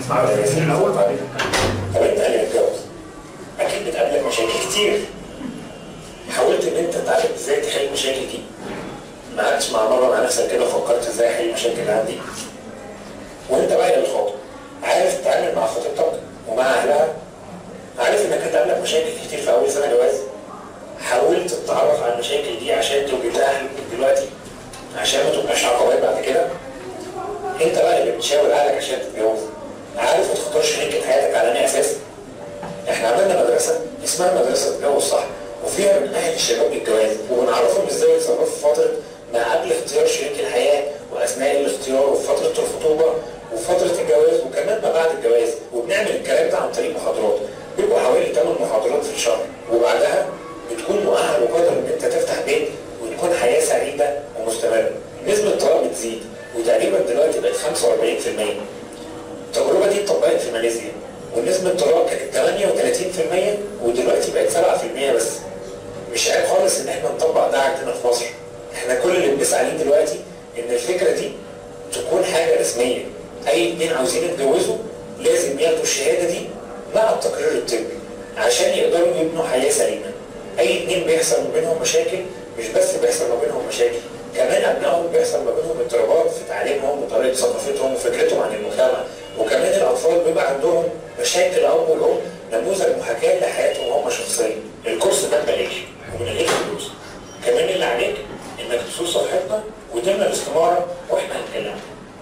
نسمع بس الاول بعدين. طب انت اللي متجوز اكيد بتقابلك مشاكل كتير. حاولت ان انت تتعلم ازاي تحل المشاكل دي؟ ما قعدتش مع مره مع نفسك كده وفكرت ازاي احل المشاكل اللي عندي؟ وانت بقى الخاطب عارف تتعامل مع خطيبتك ومع اهلها؟ عارف انك هتقابلك مشاكل كتير في اول سنه جواز؟ حاولت تتعرف على المشاكل دي عشان توجد لها حل من دلوقتي عشان ما تبقاش عقبات بعد كده؟ انت بقى اللي بتشاور عليك عشان تتجوز عارف تختار شريكة حياتك على انهي اساس؟ احنا عملنا مدرسه اسمها مدرسه تجوز صح، وفيها بنأهل الشباب للجواز وبنعرفهم ازاي يتصرفوا في فتره ما قبل اختيار شريك الحياه واثناء الاختيار وفي فتره الخطوبه وفتره الجواز وكمان ما بعد الجواز، وبنعمل الكلام ده عن طريق محاضرات بيبقوا حوالي 8 محاضرات في الشهر، وبعدها بتكون مؤهل وقادر ان انت تفتح بيت وتكون حياه سعيده ومستمره. نسبه الطلاق بتزيد وتقريبا دلوقتي بقت 45%. التجربه دي اتطبقت في ماليزيا ونسبه الطلاق كانت 38% ودلوقتي بقت 7% بس. مش عيب خالص ان احنا نطبق ده عندنا في مصر. احنا كل اللي بنسعى عليه دلوقتي ان الفكره دي تكون حاجه رسميه. اي اتنين عاوزين يتجوزوا لازم ياخدوا الشهاده دي مع التقرير الطبي عشان يقدروا يبنوا حياه سليمه. اي اتنين بيحصل ما بينهم مشاكل مش بس بيحصل ما بينهم مشاكل، كمان ابنائهم بيحصل ما بينهم اضطرابات في تعليمهم وطريقه ثقافتهم وفكرتهم عن المجتمع، وكمان الاطفال بيبقى عندهم مشاكل الاب والام نموذج محاكاه لحياتهم هم شخصيا. الكورس ده ببلاش ومن غير فلوس. كمان اللي عليك انك تزور صفحتنا وتملى الاستماره واحنا هنتكلم.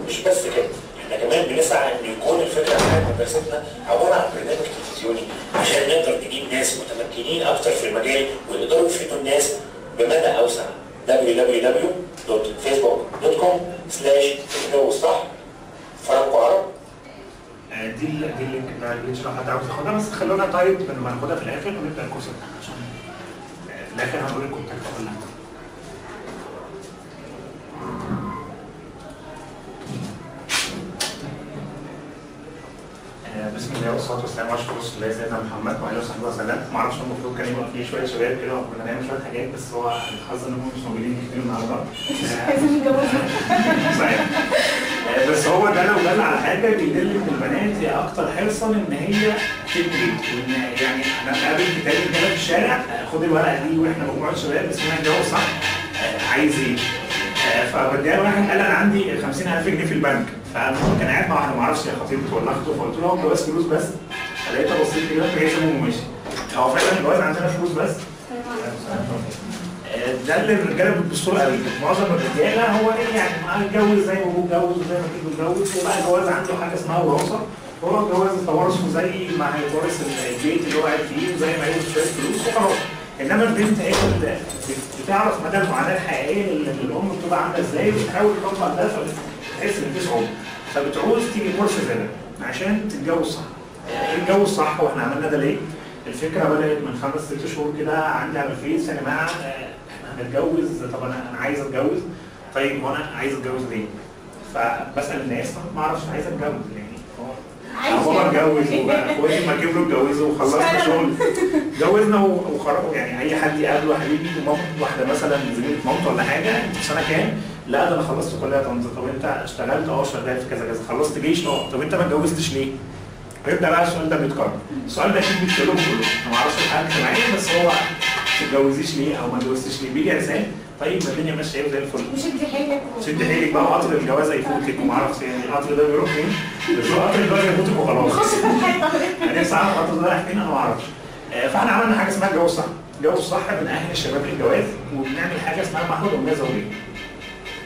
مش بس كده، احنا كمان بنسعى ان يكون الفكره بتاعت مدرستنا عباره عن برنامج تلفزيوني عشان نقدر نجيب ناس متمكنين اكتر في المجال ويقدروا يفيدوا الناس بمدى اوسع. www.facebook.com/اتجوز صح فرق عرب. دي اللينك اللي لو حد عاوز ياخدها، بس خلونا طيب لما ناخدها في الاخر ونبدا الكورس ده عشان في الاخر هنقول الكونتاكت كلها. بسم الله والصلاه والسلام على رسول الله سيدنا محمد وعلى اله وصحبه وسلم. ما اعرفش المفروض كان يبقى فيه شويه شباب كده وكنا هنعمل شويه حاجات، بس هو الحظ انهم مش موجودين كتير النهارده. صحيح. بس هو ده لو دل على حاجه بيدل ان البنات هي اكتر حرصا ان هي تبني، وان يعني انا قابل كتابي كده في الشارع خد الورقه دي واحنا مجموعه شباب اسمها الجو صح عايز ايه؟ فبديها واحد قال انا عندي 50,000 جنيه في البنك، فكان قاعد مع واحده ما اعرفش هي خطيبته ولا اخته، فقلت له هو الجواز فلوس بس؟ فلقيتها بصيت كده فهي سموه وماشي. هو فعلا الجواز عندنا فلوس بس؟ ده اللي الرجاله بتبصوا له قوي، معظم الرجاله هو ايه يعني اتجوز زي ما ابوه اتجوز وزي ما جده اتجوز، وبقى الجواز عنده حاجه اسمها وراثه، هو الجواز توارثه زي ما هيورث البيت اللي هو قاعد فيه وزي ما هيورث شويه فلوس وخلاص. انما البنت هي اللي بتعرف مدى المعاناه الحقيقيه اللي الام بتبقى عامله ازاي وبتحاول تطبق ده فتحس ان في صعوبه، فبتعوز تيجي كورس زي ده عشان تتجوز صح. الجواز صح واحنا عملنا ده ليه؟ الفكره بدات من 5-6 شهور كده عندي على الفيس، يا جماعه احنا هنتجوز، طب انا عايز اتجوز، طيب وانا عايز اتجوز ليه؟ فبسال الناس ما اعرفش عايز اتجوز يعني هو اتجوز واخواتي ما جبنا اتجوزوا وخلصنا شغل اتجوزنا وخرجوا، يعني اي حد يقابله حبيبي ومامته واحده مثلا زميله مامته ولا حاجه انت في سنه كام؟ لا ده انا خلصت كليه طنطا. طب انت اشتغلت؟ شغال في كذا كذا. خلصت جيش؟ طب انت ما اتجوزتش ليه؟ ويبدا بقى السؤال ده بيتكرر. السؤال ده اكيد بيتكلموا كلهم، انا ما اعرفش الحاله الاجتماعيه بس هو ما تتجوزيش ليه او ما اتجوزتش ليه؟ بيجي عرسان طيب ما الدنيا ماشيه زي الفل. شدي حيلك شدي حيلك بقى قطر الجوازه يفوتك وما اعرفش يعني القطر ده بيروح فين؟ بس هو قطر الجوازه يفوتك وخلاص. يعني ساعات القطر ده رايح فين انا ما اعرفش. فاحنا عملنا حاجه اسمها الجواز صح. الجواز صح بنأهل الشباب للجواز وبنعمل حاجه اسمها محور اميه زوجيه.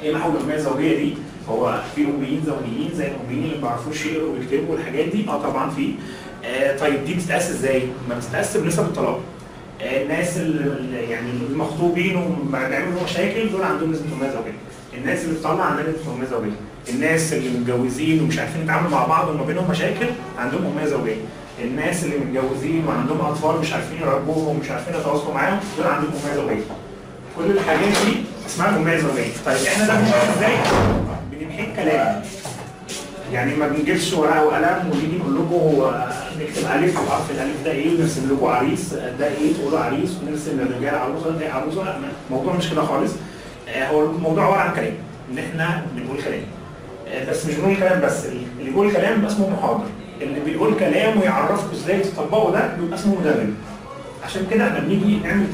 ايه محور الاميه الزوجيه دي؟ هو في اميين زوجيين زي الاميين اللي ما بيعرفوش يقروا ويكتبوا والحاجات دي؟ طبعا في. طيب دي بتتقاس ازاي؟ ما بتتقاس بنسب الطلاق. الناس اللي يعني المخطوبين وبيعملوا مشاكل دول عندهم نسبه اميه زوجيه. الناس اللي بتطلع عندها نسبه اميه زوجيه. الناس اللي متجوزين ومش عارفين يتعاملوا مع بعض وما بينهم مشاكل عندهم اميه زوجيه. الناس اللي متجوزين وعندهم اطفال مش عارفين يربوهم ومش عارفين يتواصلوا معاهم دول عندهم اميه زوجيه. كل الحاجات دي اسمها اميه زوجيه. طيب احنا ده بنعمل ازاي؟ بنمحي الكلام. يعني ما بنجيبش ورقه وقلم ونيجي نقول لكم نكتب الف وحرف الالف ده ايه ونرسم لكم عريس ده ايه تقولوا عريس ونرسم للرجال عروسه ده عروسه. لا الموضوع مش كده خالص. هو الموضوع عباره عن كلام ان احنا بنقول كلام. بس مش بنقول كلام بس، اللي بيقول كلام اسمه محاضر. اللي بيقول كلام ويعرفكم ازاي تطبقوا ده بيبقى اسمه مدرب. عشان كده احنا بنيجي نعمل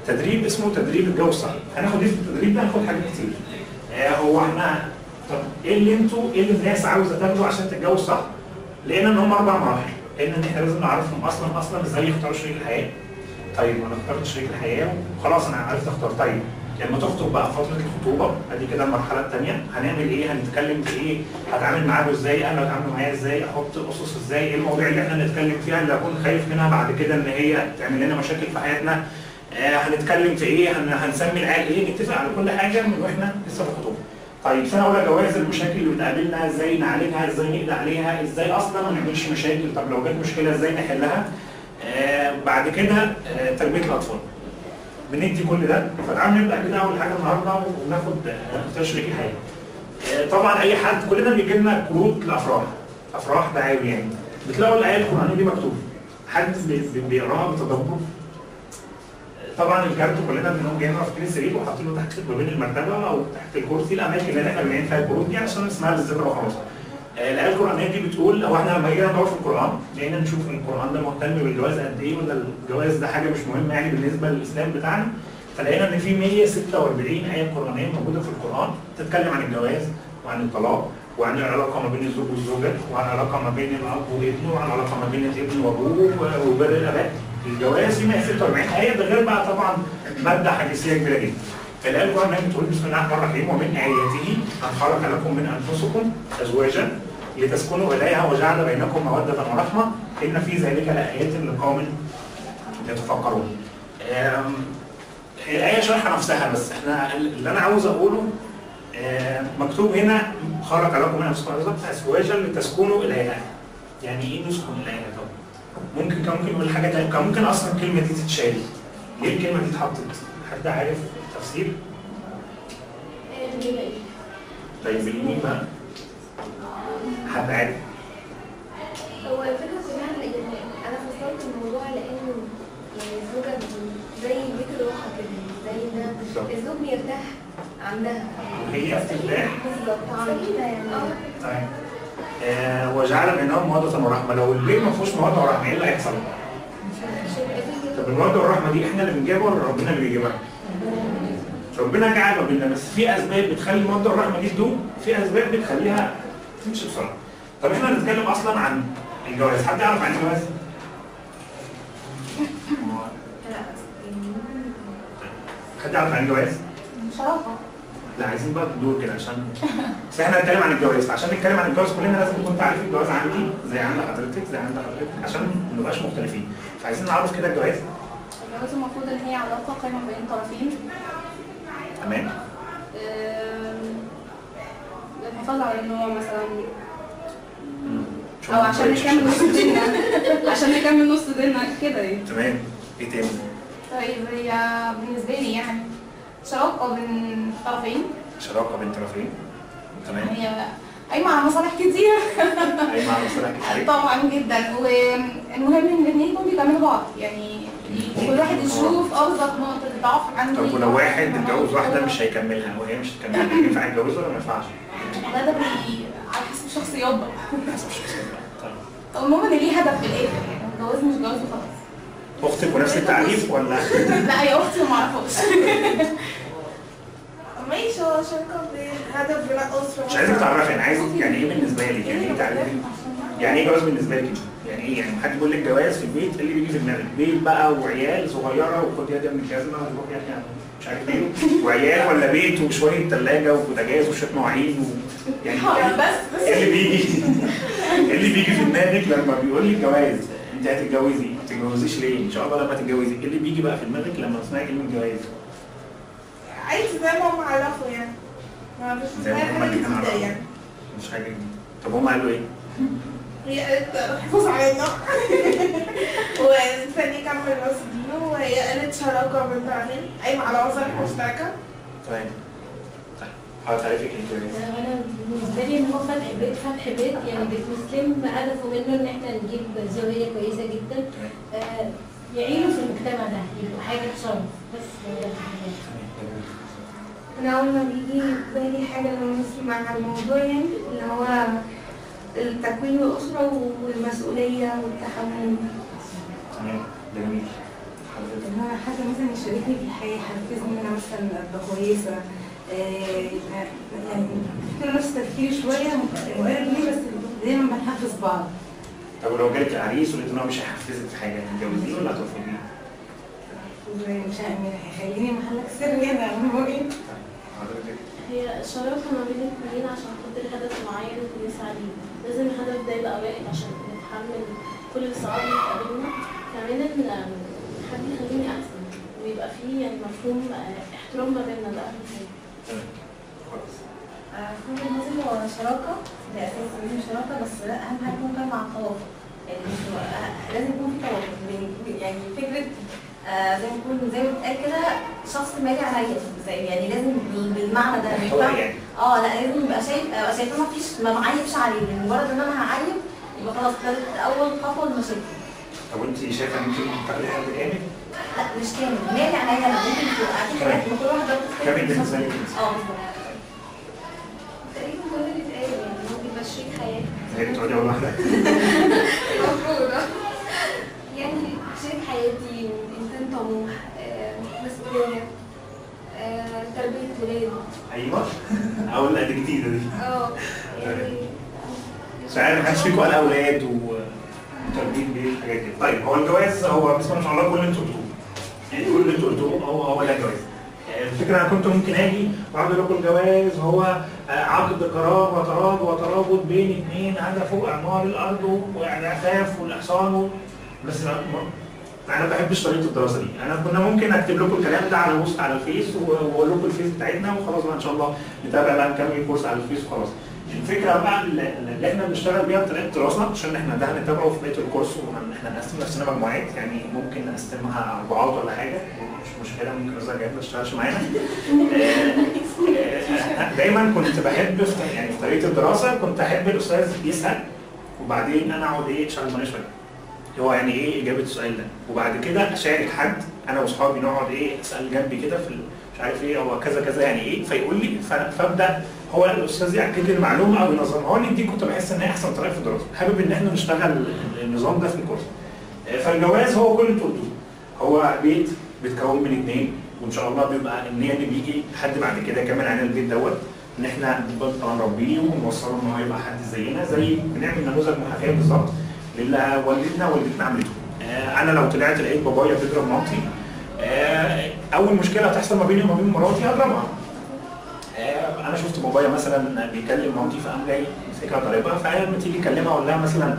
تدريب اسمه تدريب الجو الصحي. هناخد ايه في التدريب ده؟ هناخد حاجات كتير. هو احنا طب ايه اللي الناس عاوزه تاخده عشان تتجوز صح؟ لقينا ان هم 4 مراحل. لقينا ان احنا لازم نعرفهم اصلا ازاي يختاروا شريك الحياه. طيب انا اخترت شريك الحياه وخلاص انا عرفت اختار. طيب لما تخطب بقى فتره الخطوبه ادي كده المرحله الثانيه، هنعمل ايه؟ هنتكلم في ايه؟ هتعامل معاه ازاي؟ انا هتعامل معايا ازاي؟ احط اسس ازاي؟ ايه المواضيع اللي احنا نتكلم فيها اللي اكون خايف منها بعد كده ان هي تعمل لنا مشاكل في حياتنا؟ هنتكلم في ايه؟ هنسمي العيال ايه؟ نتفق على كل حاجه من واحنا لسه في الخطوبه. طيب سنه اولى جواز، المشاكل اللي بتقابلنا ازاي نعالجها؟ ازاي نقضي عليها؟ ازاي اصلا ما نعملش مشاكل؟ طب لو جت مشكله ازاي نحلها؟ بعد كده تربيه الاطفال. بندي كل ده. فتعالوا نبدا كده اول حاجه النهارده وناخد اختيار شريك الحياه. طبعا اي حد كلنا بيجي لنا كروت افراح دعاوي يعني. بتلاقوا الايه القرانيه دي مكتوبه. حد بيقراها بتدبر. طبعا الكارت كلنا بنقوم جايبينه في كيس سرير وحاطينه تحت ما بين المرتبه او تحت الكرسي، الاماكن اللي احنا بنعين فيها الكروت دي عشان اسمها للذكر وخلاص. الايه القرانيه دي بتقول، هو احنا لما جينا ندور في القران جينا نشوف ان القران ده مهتم بالجواز قد ايه، ولا الجواز ده حاجه مش مهمه يعني بالنسبه للاسلام بتاعنا. فلقينا ان في 146 ايه قرانيه موجوده في القران تتكلم عن الجواز وعن الطلاق وعن العلاقه ما بين الزوج والزوجه وعن العلاقه ما بين الاب وابنه وعن العلاقه ما بين الابن وابوه وبر الاباء. الجواز في 146 ايه، ده غير بقى طبعا ماده حديثيه كبيره جدا. فالايه القرانيه بتقول بسم الله الرحمن الرحيم ومن اياته ان خلق لكم من انفسكم ازواجا لتسكنوا اليها وجعل بينكم موده ورحمه ان في ذلك لايات لقوم يتفكرون. الآية شرح نفسها، بس احنا اللي أنا عاوز أقوله مكتوب هنا خلق لكم من أنفسكم أزواجا لتسكنوا إليها. يعني إيه نسكن إليها؟ طب ممكن نقول حاجة تانية، كان ممكن أصلا الكلمة دي تتشال. ليه الكلمة دي اتحطت؟ حد عارف تفسير؟ طيب باليمين بقى؟ حد عارف؟ هو الفكرة كلها يعني أنا فسرت الموضوع لأنه يعني الزوجة زي بيت الروحة كده، زي إن الزوج بيرتاح عندها وهي بترتاح بالظبط عندها يعني. طيب وجعل بينهم مودة ورحمة. لو البيت ما فيهوش مودة ورحمة ايه اللي هيحصل؟ طب المودة والرحمة دي احنا اللي بنجيبها ولا ربنا اللي بيجيبها؟ ربنا جعل ما بيننا، بس في اسباب بتخلي المودة والرحمة دي تدوم، في اسباب بتخليها تمشي بسرعة. طب احنا هنتكلم اصلا عن الجواز. حد يعرف عن الجواز؟ حد يعرف عن الجواز؟ شرفة. لا عايزين بقى تدور كده عشان بس احنا هنتكلم عن الجواز. عشان نتكلم عن الجواز كلنا لازم نكون عارف الجواز عندي زي عند حضرتك زي عند حضرتك عشان ما نبقاش مختلفين. فعايزين نعرف كده الجواز. الجواز المفروض ان هي علاقة قائمة بين طرفين. تمام. الحفاظ على النوع مثلا. او عشان نكمل نص ديننا عشان نكمل نص ديننا كده يعني. تمام. ايه تاني؟ طيب هي بالنسبة لي يعني شراكة بين طرفين. شراكة بين طرفين. تمام. هي قايمة على مصالح كتير. قايمة على مصالح كتير. طبعا جدا، والمهم ان الاثنين يكونوا بيكملوا بعض يعني كل واحد يشوف ابسط نقطة ضعف عنده. طب ولو واحد اتجوز واحدة مش هيكملها وهي مش هتكملها ينفع يتجوزها ولا ما ينفعش؟ ده على حسب الشخصيات بقى. حسب الشخصيات. طيب. المهم ان ليه هدف في الاخر يعني الجواز مش جواز وخلاص. اختك ونفس التعريف ولا؟ لا هي اختي وما اعرفهاش. ماشي، هو شركة بهدف بناء أسرة. مش عايزك تعرفي، انا عايز يعني ايه بالنسبة لك؟ يعني ايه تعريفي؟ يعني ايه جواز بالنسبة لك؟ يعني ايه؟ يعني حد بيقول لك جواز في البيت اللي بيجي في دماغك بيت بقى وعيال صغيرة وخد يد من الجزمة وروح يعني مش عارف ايه وعيال ولا بيت وشوية ثلاجة وبوتاجاز وشوية مواعين يعني بس ايه اللي بيجي في دماغك لما بيقول لك جواز؟ انت هتتجوزي، ما تتجوزيش ليه؟ ان شاء الله لما تتجوزي، ايه اللي بيجي بقى في دماغك لما تسمعي كلمة جواز؟ عايز زي ما هم عرفوا يعني. مش حاجة جديدة يعني. مش حاجة جديدة. طب هم قالوا ايه؟ هي قالت الحفاظ على النوع والثاني كمل نص دينه، وهي قالت شراكة بين طرفين قايمة على مصالح مشتركة. طيب. هتعرفي ايه؟ انا بالنسبه لي ان هو فتح بيت يعني بيت مسلم هدفه منه ان احنا نجيب زوجيه كويسه جدا يعينوا في المجتمع ده يبقوا حاجه تشرف بس. انا اول ما بيجي بالي حاجه مع الموضوع يعني اللي هو التكوين الأسرة والمسؤولية والتحمل. تمام، جميل. ان انا حاجه مثلا يشاركني في الحياه، يحفزني ان انا مثلا ابقى كويسه، يعني كده نفس تفكيري شويه مقارب ليه، بس دايما بنحفز بعض. طب ولو جالك عريس ولقيت ان هو مش هيحفزك في حاجه، هتتجوزيه ولا هترفضيه؟ مش هيخليني محلك سر يعني هو ايه؟ حضرتك هي شراكة ما بين الاثنين عشان خاطر هدف معين بنسعى ليه. لازم الهدف ده يبقى واحد عشان نتحمل كل الصعاب اللي بتقابلنا. كمان ان حد يخليني احسن ويبقى فيه يعني مفهوم احترام ما بيننا، ده اهم حاجة. خلاص. في وجهة نظري هو شراكة، ده أساس لازم شراكة، بس لا أهم حاجة يكون كان مع التوافق. يعني مش لازم يكون في توافق، يعني فكرة زي ما يكون زي ما بتقال كده شخص مالي عليا، يعني لازم بالمعنى ده مش يعني. لا لازم يبقى شايفه ما معيبش عليه، لمجرد ان انا هعيب يبقى خلاص ده اول خطوه للمشاكل. طب وانت شايفه ان انت متقبله حد كامل؟ لا مش كامل، مالي عليا انا ممكن اكيد حاجات كل واحد ده كامل بالنسبه لك انت؟ بالظبط. تقريبا كل اللي اتقال يعني ممكن يبقى شريك حياه. هي بتقعدي اول واحده؟ المفروض يعني شريك حياتي، انسان طموح، مسؤوليه، تربيه ولاد. ايوه. اول دي جديده دي. يعني مش عارف محدش فيكم قال اولاد وتربيه بيت حاجات كده. طيب هو الجواز هو بسم الله ما شاء الله كل اللي انتوا قلتوه. يعني كل اللي انتوا قلتوه هو ده الجواز. الفكره انا كنت ممكن اجي واقعد اقول لكم الجواز هو عقد قرار وترابط بين اثنين هدفه اعمار الارض والعفاف والاحصان بس انا ما بحبش طريقه الدراسه دي. انا كنا ممكن اكتب لكم الكلام ده على بوست على الفيس واقول لكم الفيس بتاعتنا وخلاص بقى ان شاء الله نتابع بقى نكمل الكورس على الفيس وخلاص. الفكره بقى اللي احنا بنشتغل بيها بطريقه الدراسه عشان احنا ده هنتابعه في بقيه الكورس، واحنا نقسم نفسنا مجموعات، يعني ممكن نقسمها اربعات ولا حاجه، مش مشكله، ممكن الاسبوع الجاي ما تشتغلش معانا. دايما كنت بحب يعني في طريقه الدراسه كنت احب الاستاذ يسال وبعدين انا اقعد اشغل دماغي شويه. هو يعني ايه اجابه السؤال ده؟ وبعد كده اشارك حد انا واصحابي نقعد اسال جنبي كده في مش عارف هو كذا كذا يعني ايه، فيقول لي فابدا هو الاستاذ ياكد لي المعلومه او ينظمها لي. دي كنت بحس ان هي احسن طريقه في الدراسه، حابب ان احنا نشتغل النظام ده في الكورس. فالجواز هو كل اللي قلته، هو بيت بيتكون من اثنين وان شاء الله بيبقى النيه ان بيجي حد بعد كده يكمل علينا البيت دوت، ان احنا نبقى نربيه ونوصله ان هو يبقى حد زينا، زي بنعمل نموذج محاكاه بالظبط للي والدتنا عملته. انا لو طلعت لقيت بابايا بيضرب مامتي، اول مشكله هتحصل ما بيني وما بين مراتي هضربها. انا شفت بابايا مثلا بيكلم مامتي فقام جاي مسكها ضاربها، فلما تيجي تكلمها اقول لها مثلا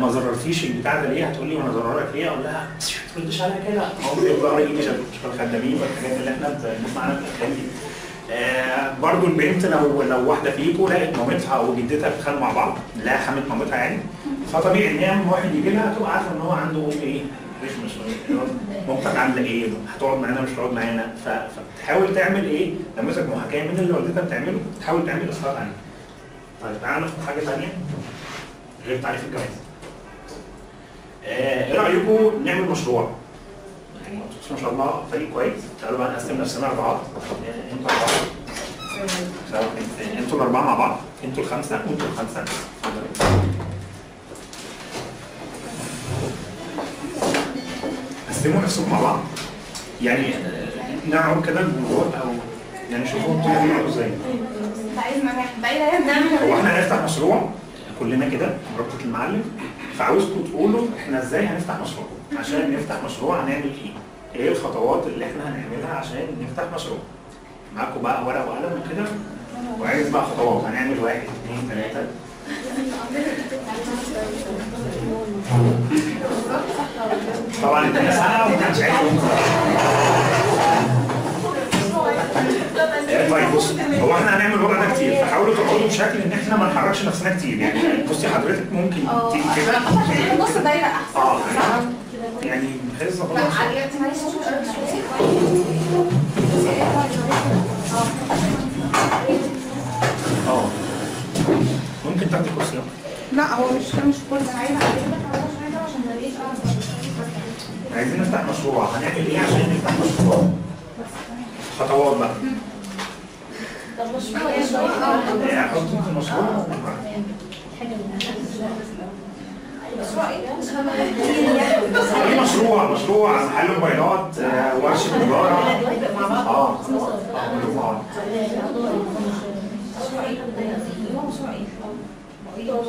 ما زررتيش البتاع ده ليه؟ هتقول لي وانا زررك ليه؟ اقول لها ما تردش عليا كده، مامتي بقى ايدي شبه الخدامين والحاجات اللي احنا بنسمع عنها في الافلام دي. برضو البنت لو واحده فيكم لقت مامتها وجدتها بيتخانقوا مع بعض، لا حمت مامتها يعني، فطبيعي ان هي لما واحد يجي لها تبقى عارفه ان هو عنده رخمه شويه، مامتك عامله ايه؟ هتقعد معانا مش هتقعد معانا، فتحاول تعمل نموذج محاكاه من اللي والدتها بتعمله، تحاول تعمل اصلاحات عليه. طيب تعالى ناخد حاجه ثانيه غير تعريف الجواز. ايه رايكم نعمل مشروع؟ يعني ما شاء الله فريق كويس، تعالوا بقى نقسم نفسنا اربعات، انتوا اربعه انتوا الاربعه مع بعض، انتوا الخمسه وانتوا الخمسه. قسموا نفسكم مع بعض، يعني نقعد كده الموضوع او يعني شوفوا انتوا هتعملوا ازاي. هو احنا هنفتح مشروع كلنا كده رابطه المعلم، فعاوزكم تقولوا احنا ازاي هنفتح مشروع. عشان نفتح مشروع هنعمل ايه؟ ايه الخطوات اللي احنا هنعملها عشان نفتح مشروع؟ معاكم بقى ورقه وقلم وكده، وعايز بقى خطوات هنعمل 1 2 3. طبعا الدنيا ساعه وما كانش عايز. طيب بص، هو احنا هنعمل الوضع ده كتير، فحاولوا تقعدوا بشكل ان احنا ما نحركش نفسنا كتير. يعني بصي حضرتك ممكن تيجي كده نص دايره احسن. يعني بحيث خلاص ممكن تاخدي كرسي. لا هو مش كل ده عايزه عايزين نفتح مشروع، هنعمل ايه عشان نفتح مشروع؟ خطوات بقى. طب مشروع ايه؟ حط انت المشروع. في مشروع محل موبايلات، ورشه تجاره. مع بعض. كلهم مع بعض.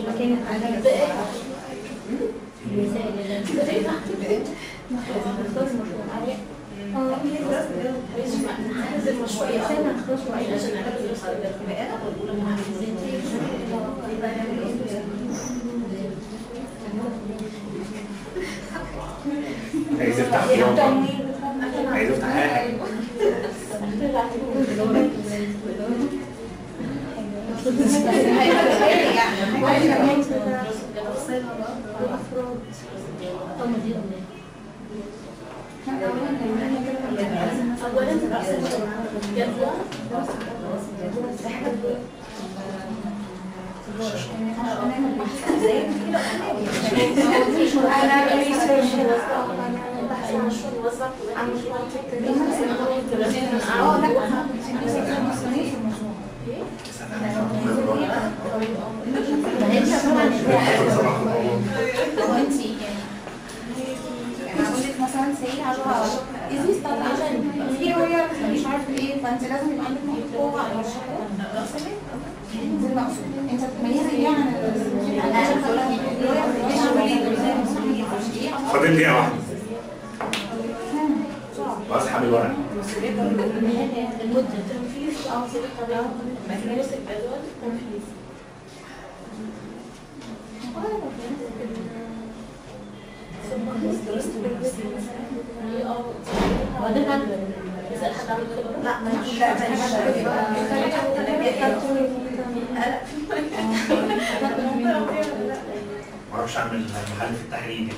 مكان عايز يفتح خياطه، عايز يفتح اي حاجه. اولا جدول مثلا سي عشان ايزي ستارت عشان في رؤيه مش عارف ايه، فانت لازم يبقى عندك نقطه على الشكل ده المقصود. انت بتميزي ايه عن فاضل دقيقه واحده واسحب الورق. المدة تنفيذ أو طريقة مدرسة الجدول تنفيذ. ما اعرفش اعمل محل في التحرير.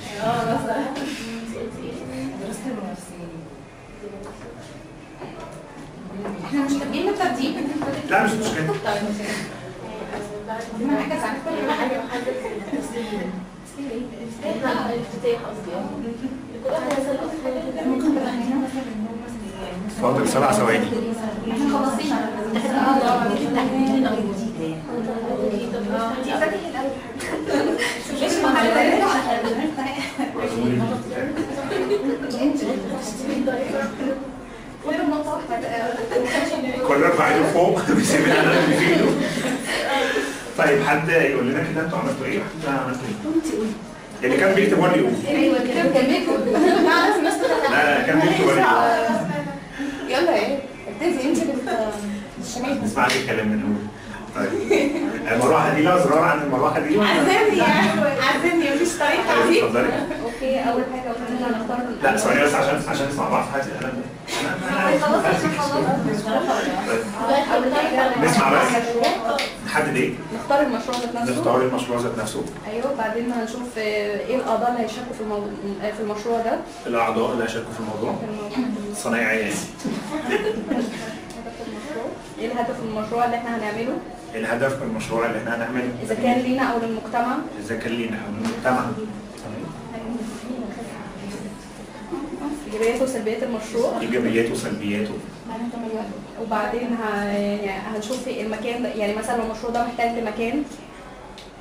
احنا مش كاتبين الترتيب. لا مش مشكله. دي حاجه ساعات كل حاجه الافتتاح قصدي كل واحد ممكن تبقى هنا مثلا فاضل 7 ثواني. احنا خلصنا. دي فاتح الاول. مش كل النقطة كل اربع ايده فوق بيسيب انا اللي في ايده. طيب حد يقول لنا كده انتوا عملتوا ايه واحنا عملتوا ايه؟ اللي كان بيكتب هو اللي يقول. ايوه كده كان بيكتب. لا كان بيكتب هو اللي يقول. يلا ايه ابتدي انت بالشمال. نسمع لي الكلام من الاول. طيب المروحه دي لها زرار عن المروحه دي؟ عزمني عزمني مفيش طريقه دي. اتفضلي. اوكي اول حاجه قلنا نختار لا ثواني بس عشان نسمع بعض. هاتي القلم ده. خلاص احنا خلصنا. نسمع بس. نحدد ايه؟ نختار المشروع ذات نفسه. نختار المشروع ذات نفسه. ايوه بعدين هنشوف ايه الاعضاء اللي هيشاركوا في المشروع ده. الاعضاء اللي هيشاركوا في الموضوع. صنايعيه. ايه الهدف من المشروع اللي احنا هنعمله؟ الهدف من المشروع اللي احنا هنعمله اذا كان لينا او للمجتمع. اذا كان لينا او للمجتمع. ايجابيات وسلبيات المشروع. ايجابياته وسلبياته. وبعدين هنشوف المكان ده، يعني مثلا لو المشروع ده محتاج لمكان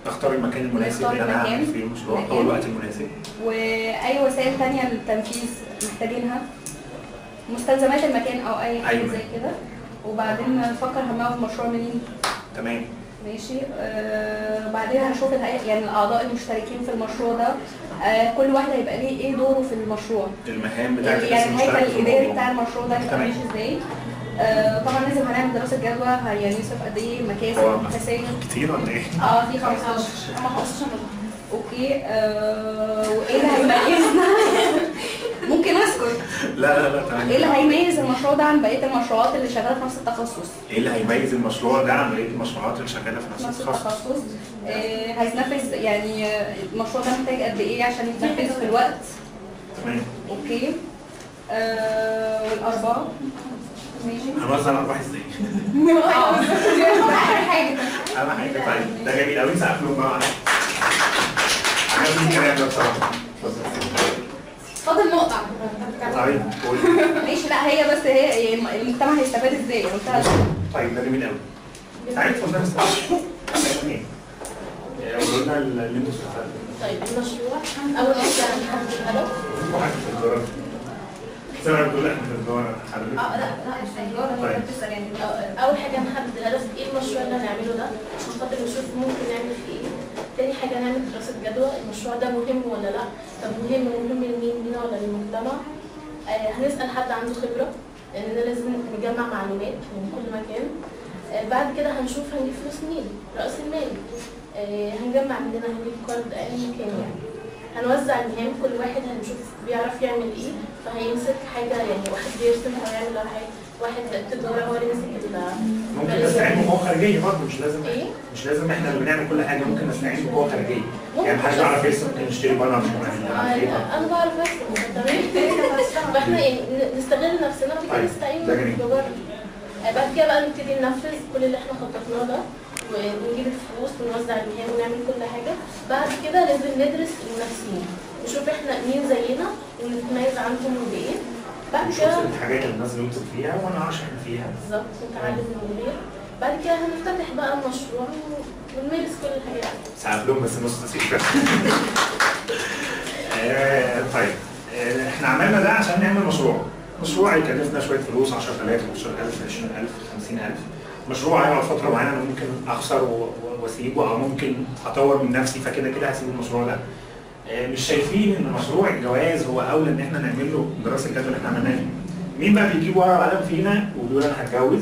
نختار المكان المناسب اللي انا هعمل فيه المشروع او الوقت المناسب. واي وسائل ثانيه للتنفيذ محتاجينها، مستلزمات المكان او اي حاجه زي كده. وبعدين نفكر هنعمل المشروع منين. تمام ماشي. بعدين هنشوف يعني الاعضاء المشتركين في المشروع ده، كل واحد هيبقى ليه ايه دوره في المشروع. المهام بتاعت يعني الهيكل الاداري بتاع المشروع ده هيبقى ماشي ازاي. طبعا لازم هنعمل دراسه جدوى يعني يوسف قد ايه مكاسب خسائر كتير ولا ايه؟ في 15 اوكي. وايه اللي هيميزنا؟ ممكن اسكت. لا تمام. ايه اللي هيميز المشروع ده عن بقيه المشروعات اللي شغاله في نفس التخصص؟ ايه اللي هيميز المشروع ده عن بقيه المشروعات اللي شغاله في نفس التخصص؟ هيتنفذ يعني المشروع ده محتاج قد ايه عشان يتنفذ في الوقت؟ تمام. اوكي. والارباح ماشي. هنوزع الارباح ازاي؟ اهم حاجه. اهم حاجه. طيب ده جميل قوي. نسقف لهم بقى. عجبني الكلام ده بصراحه. فاضل نقطة. طيب ماشي. لا هي بس هي المجتمع هيستفاد ازاي؟ قلتها. طيب ده جميل قوي. تعالوا اتفضلوا. قولوا لنا اللي انتوا استفدتوا. طيب المشروع اول حاجه هنحدد الهدف. واحد في الدورة زي ما بتقول احنا في الدورة حضرتك. لا مش تجاره، هي بتسال يعني. اول حاجه هنحدد الهدف، ايه المشروع اللي هنعمله ده عشان خاطر نشوف ممكن نعمل فيه ايه. تاني حاجه نعمل دراسه جدوى، المشروع ده مهم ولا لا؟ طب مهم لمين؟ لينا ولا للمجتمع؟ هنسال حد عنده خبره لاننا لازم نجمع معلومات من كل مكان. بعد كده هنشوف هنجيب فلوس منين، راس المال. هنجمع مننا، هنجيب كارد اي مكان يعني. هنوزع المهام، كل واحد هنشوف بيعرف يعمل ايه فهيمسك حاجه، يعني واحد بيرسم هو يعمل حاجه، واحد تجاره هو اللي يمسك ممكن نستعين بقوة خارجية برضه، ايه؟ مش لازم احنا اللي بنعمل كل حاجة، ممكن نستعين بقوة خارجية. يعني محدش يعرف يرسم، ممكن نشتري بره مش مهم. انا بعرف ارسم تمام. فاحنا يعني نستغل نفسنا وبعد كده نستعين بره. بعد كده بقى نبتدي ننفذ كل اللي احنا خططناه ده ونجيب الفلوس ونوزع المهام ونعمل كل حاجه. بعد كده لازم ندرس المنافسين، نشوف احنا مين زينا ونتميز عنهم بايه. بعد كده نشوف الحاجات اللي الناس بتكتب فيها وانا اشرح فيها بالظبط، نتعلم من غير. بعد كده هنفتتح بقى المشروع ونمارس كل الحاجات. ساعات لهم بس نص نسيت. طيب احنا عملنا ده عشان نعمل مشروع يكلفنا شويه فلوس، 10,000 15,000 20,000 50,000. مشروع هيقعد فتره معينه، انا ممكن اخسر واسيبه او ممكن اطور من نفسي، فكده كده هسيب المشروع ده. مش شايفين ان مشروع الجواز هو اولى ان احنا نعمل له دراسه الجدوى اللي احنا عملناها؟ مين بقى بيجيب ورقه وقلم فينا وبيقول انا هتجوز؟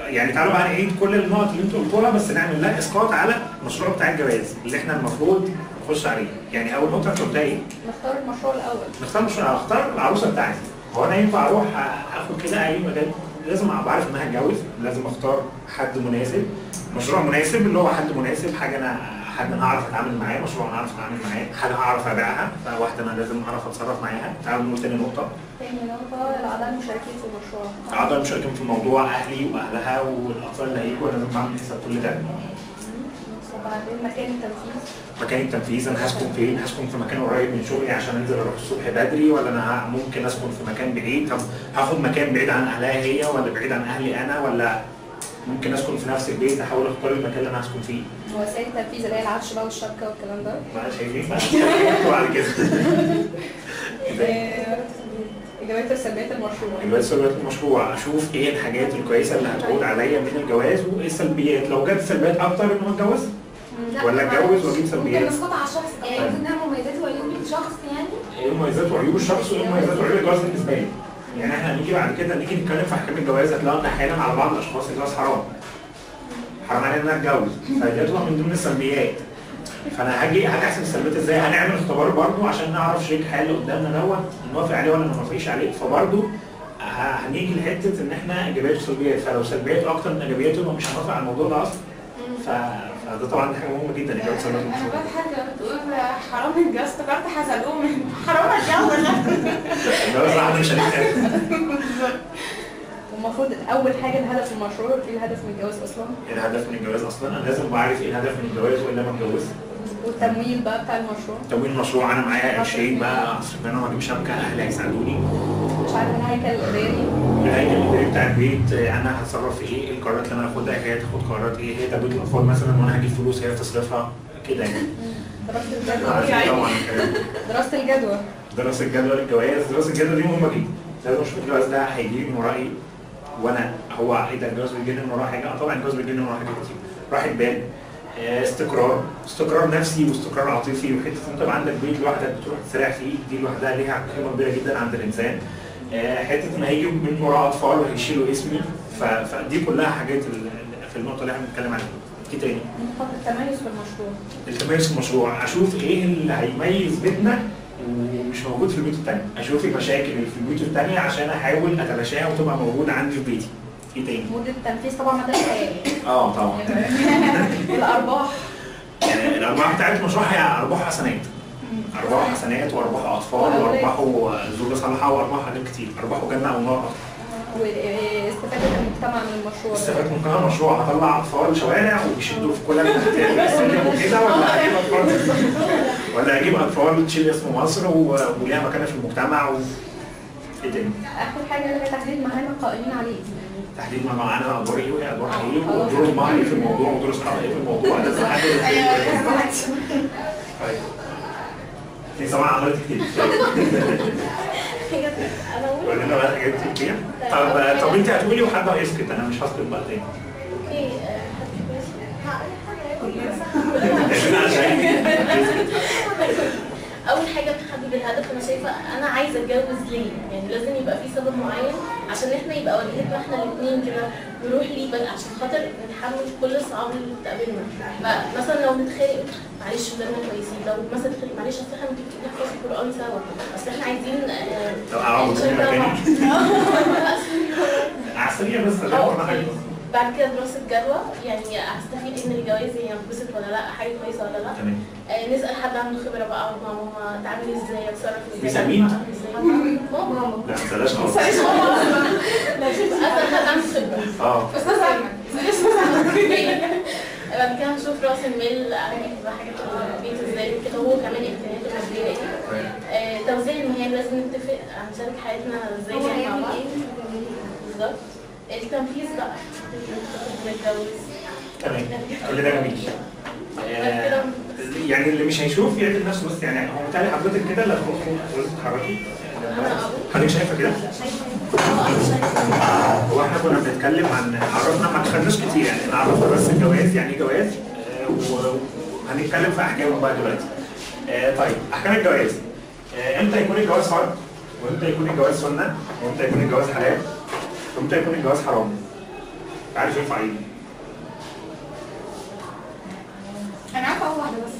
يعني تعالوا بقى نعيد كل النقط اللي انتوا قلتوها بس نعمل لها اسقاط على المشروع بتاع الجواز اللي احنا المفروض نخش عليه. يعني اول نقطه انتوا قلتها ايه؟ نختار المشروع الاول. نختار المشروع، اختار العروسه بتاعتي. هو انا ينفع اروح اخد كده اي مكان؟ لازم ابقى عارف ان انا هتجوز، لازم اختار حد مناسب، مشروع مناسب اللي هو حد مناسب، حد انا هعرف اتعامل معاه، مشروع انا هعرف اتعامل معاه، حاجه هعرف ابيعها، فواحده انا لازم اعرف اتصرف معاها. تعالوا نقول تاني نقطه. تاني نقطة الأعضاء المشاركين في المشروع. الأعضاء المشاركين في الموضوع، أهلي وأهلها والأطفال اللي هيجوا، لازم أعمل حساب كل ده. وبعدين مكان التنفيذ. مكان التنفيذ، أنا هسكن فين؟ هسكن في مكان قريب من شغلي عشان أنزل أروح الصبح بدري، ولا أنا ممكن أسكن في مكان بعيد؟ طب هاخد مكان بعيد عن أهلها هي ولا بعيد عن أهلي أنا، ولا ممكن أسكن في نفس البيت؟ أحاول أختار المكان اللي أنا هسكن فيه. وسائل التنفيذ اللي هي العفش بقى والشبكة والكلام ده. بقى شايفين بقى بعد كده. إيجابيات وسلبيات المشروع. إيجابيات وسلبيات المشروع، أشوف إيه الحاجات الكويسة اللي هتعود عليا من الجواز وإيه السلبيات، لو جت سلبيات أكتر إن أنا أتجوز ولا أتجوز وأجيب سلبيات. ممكن نسقط على الشخص، يعني قلنا مميزات وعيوب الشخص يعني؟ إيه مميزات وعيوب الشخص وإيه مميزات وعيوب الجواز بالنسبة لي. يعني إحنا هنيجي بعد كده نيجي نتكلم في أحكام الجواز، هتلاقوا إن أحيانا على بعض الأشخاص الجواز حرام علينا إن أنا أتجوز، فدي هتبقى من ضمن السلبيات. فانا هاجي احسب السلبيات ازاي؟ هنعمل اختبار برضه عشان نعرف شريك الحياه اللي قدامنا دوت نوافق عليه ولا ما نوافقش عليه، فبرضه هنيجي لحته ان احنا ايجابيات وسلبيات، فلو سلبيات اكتر من ايجابيات يبقى مش هنوافق على الموضوع ده اصلا. فده طبعا حاجه مهمه جدا ايجابيات وسلبيات. انا بضحك بتقول حرام الجواز، افتكرت حسدوه من حرام الجواز. الجواز احنا مش هنتكلم. المفروض اول حاجه الهدف من المشروع، ايه الهدف من الجواز اصلا؟ ايه الهدف من الجواز اصلا؟ انا لازم ابقى عارف ايه الهدف من الجواز والا ما اتجوزش. والتمويل بقى بتاع المشروع. تمويل المشروع، انا معايا قرشين بقى اصرف منهم واجيب شبكه، اهلي هيساعدوني. مش عارف الهيكل الاداري. الهيكل الاداري بتاع البيت، انا هتصرف في ايه؟ القرارات اللي انا هاخدها، هي تاخد قرارات ايه؟ هي تربيه الاطفال مثلا وانا هجيب فلوس هي تصرفها كده يعني. دراسه الجدوى. دراسه الجدوى. دراسه الجدوى للجواز، دراسه الجدوى دي مهمه جدا. لازم اشوف الجواز ده هيجي من وراه ايه؟ وانا هو ايه ده الجواز بيجي من وراه حاجه؟ طبعا الجواز بيجي من وراه حاجات كتير. راحه بال، استقرار نفسي واستقرار عاطفي، وحته انت يبقى عندك بيت لوحدك بتروح تستريح فيه، دي لوحدها ليها قيمه كبيره جدا عند الانسان. حته ان هيجي من وراه اطفال وهيشيلوا اسمي، فدي كلها حاجات في النقطه اللي احنا بنتكلم عليها. ايه تاني؟ نقاط التميز في المشروع. التميز في المشروع، اشوف ايه اللي هيميز بيتنا ومش موجود في البيوت الثانيه، اشوف المشاكل اللي في البيوت الثانيه عشان احاول اتلاشاها وتبقى موجوده عندي في بيتي. ايه تاني؟ مده التنفيذ طبعا مدى الحياه. طبعا. الارباح. يعني الارباح بتاعت المشروع هي ارباح حسنات. ارباح حسنات وارباح اطفال وارباح زوجه صالحه وارباح حاجات كتير، ارباح جنه ونار. واستفاده المجتمع من المشروع. استفاده من المشروع، هطلع اطفال شوارع وبيشدوا في كل السلم وكده، ولا اجيب اطفال تشيل اسم مصر وليها مكانه في المجتمع ايه تاني؟ اخر حاجه اللي هي تحديد مهام القائمين عليه. تحديد معانا ادوار ايه وايه ادوارها ايه ودور المرأة ايه في الموضوع ودور اصحابها ايه في الموضوع، لازم احدد. طيب انت طبعا عملت كتير. انا اقول قولي لنا بقى الحاجات دي كتير. طب انت هتقولي وحد هيسكت، انا مش هسكت بقى تاني. اوكي اول حاجه تحدد الهدف. انا شايفه انا عايزه اتجوز ليه؟ يعني لازم يبقى في سبب معين عشان احنا يبقى واجهتنا احنا الاثنين كده نروح ليه بقى عشان خاطر نتحمل كل الصعاب اللي بتقابلنا. مثلا لو نتخانق معلش ولادنا كويسين، لو مثلا نتخانق معلش اصل احنا ممكن نحفظ القران سوا، اصل احنا عايزين عسلية بس بعد كده دراسة جدوى، يعني هستفيد ان الجواز يعني انبسط ولا لا، حاجة كويسة ولا لا. تمام. نسأل حد عنده خبرة بقى، اقعد مع ماما اتعامل ازاي، اتصرف ازاي. بيسميها؟ ماما. لا بلاش خالص. لا شوف اسأل حد عنده خبرة. استاذ احمد. بعد كده هنشوف راس المال هيبقى حاجة البيت ازاي وكده، هو كمان امكانياته المادية ايه. توزيع المهام لازم نتفق هنشارك حياتنا ازاي مع بعض. بالظبط. التنفيذ بقى نتجوز. تمام كل ده جميل. يعني اللي مش هيشوف يعدل نفسه بس، يعني هو متهيألي حضرتك كده اللي هتخرجي تتحركي. حضرتك شايفه كده؟ هو احنا كنا بنتكلم عن عرفنا ما دخلناش كتير، يعني عرفنا بس الجواز يعني ايه جواز، وهنتكلم في احكامه بقى دلوقتي. طيب احكام الجواز. امتى يكون الجواز فرض؟ وامتى يكون الجواز سنه؟ وامتى يكون الجواز حلال؟ وامتى يكون الجواز حرام؟ عارف ينفع ايه؟ انا عارفه اول واحده بس.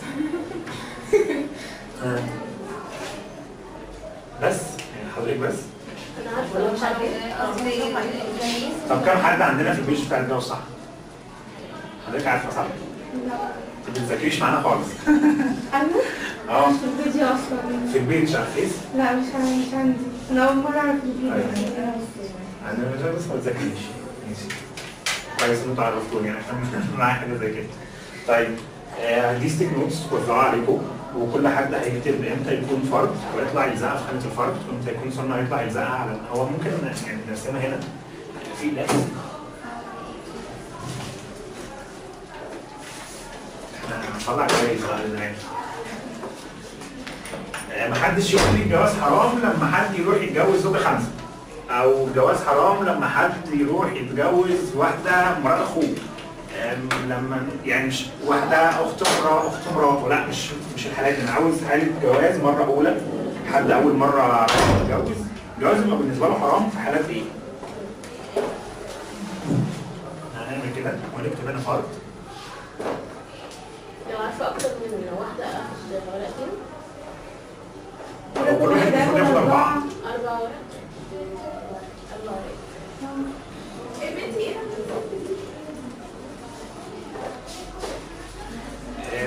بس يعني حضرتك بس؟ انا عارفه لو مش عارفه. طب كم حد عندنا في البيج بتاع الجواز صح؟ حضرتك عارفه صح؟ لا. ما بتذاكريش معانا خالص. انا؟ مش في الفيديو اصلا. في البيج على الفيس؟ لا مش عندي. انا اول مره اعرف الفيديو. انا مش بس ما تذاكريش. ماشي. كويس ان انتوا عرفتوني يعني عشان معايا حاجه زي كده. طيب دي ستيك نوتس وزعوها عليكم، وكل حد هيكتب امتى يكون فرض ويطلع يلزقها في خانه الفرض، وامتى يكون سنه هيطلع يلزقها على هو ممكن يعني نرسمها هنا في لازم. احنا هنطلع جوايز بقى للعيال. محدش يقول لي الجواز حرام لما حد يروح يتجوز زوجة 5، أو الجواز حرام لما حد يروح يتجوز واحدة مرات أخوه. لما يعني مش واحدة أخت مراته، لا مش الحالات دي. أنا عاوز حالة جواز مرة أولى، حد أول مرة يتجوز، الجواز يبقى بالنسبة له حرام في حالات إيه؟ هنعمل كده ونكتب هنا فرض. لو عارفه اكتر من واحده اخد ورقتين. كل واحد المفروض ياخد 4. 4 ورق. بنتي ايه؟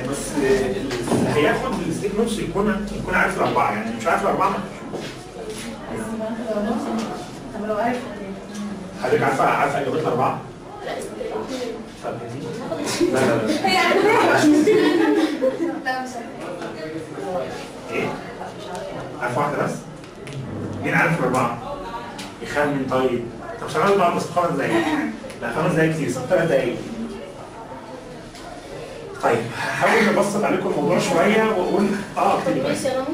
بس اللي هياخد الستيك نوتس يكون عارف ال4، يعني مش عارف ال4 ما. طب لو عارف حضرتك عارفه اجابات ال4؟ لا طب لا هي عارفه. لا مش عارفه. ايه؟ عارفه واحده بس؟ مين عارف ال4؟ يخمن. طيب طب شغال بقى بس 5 دقايق. لا 5 دقايق كتير، 3 دقايق. طيب هحاول نبسط عليكم الموضوع شويه واقول طب ماشي انا